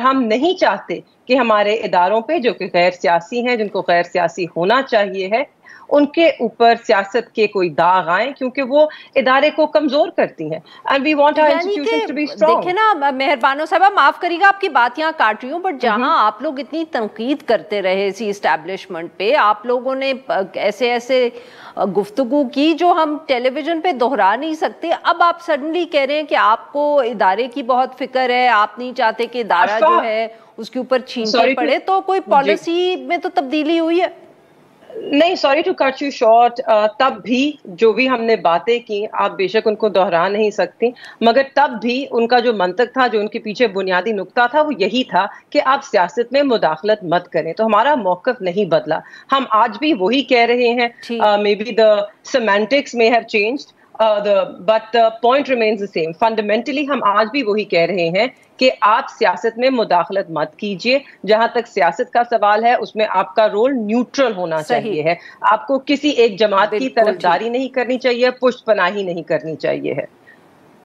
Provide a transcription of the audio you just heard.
हम नहीं चाहते कि हमारे इदारों पे जो कि गैर सियासी हैं, जिनको गैर सियासी होना चाहिए है, उनके ऊपर सियासत के कोई दाग आए, क्योंकि वो इदारे को कमजोर करती हैं। एंड वी वांट आवर यानी कि इंस्टीट्यूशंस टू बी स्ट्रांग। देखे ना मेहरबानो साहबा, माफ करिएगा आपकी बात यहाँ काट रही हूँ, बट जहाँ आप लोग इतनी तनकीद करते रहे इसी इस्टेब्लिशमेंट पे, आप लोगों ने ऐसे ऐसे गुफ्तगू की जो हम टेलीविजन पे दोहरा नहीं सकते। अब आप सडनली कह रहे हैं कि आपको इदारे की बहुत फिक्र है, आप नहीं चाहते कि इदारा जो है उसके ऊपर छींटे पड़े, तो कोई पॉलिसी में तो तब्दीली हुई है? नहीं, sorry to cut you short, तब भी जो भी हमने बातें की, आप बेशक उनको दोहरा नहीं सकती, मगर तब भी उनका जो मंतक था, जो उनके पीछे बुनियादी नुक्ता था, वो यही था कि आप सियासत में मुदाखलत मत करें। तो हमारा मौक़िफ़ नहीं बदला, हम आज भी वही कह रहे हैं। May be the semantics may have changed, but the point remains the same. Fundamentally हम आज भी वही कह रहे हैं कि आप सियासत में मुदाखलत मत कीजिए। जहां तक सियासत का सवाल है, उसमें आपका रोल न्यूट्रल होना चाहिए है। आपको किसी एक जमात की तरफदारी नहीं करनी चाहिए, पुष्टपनाही नहीं करनी चाहिए है।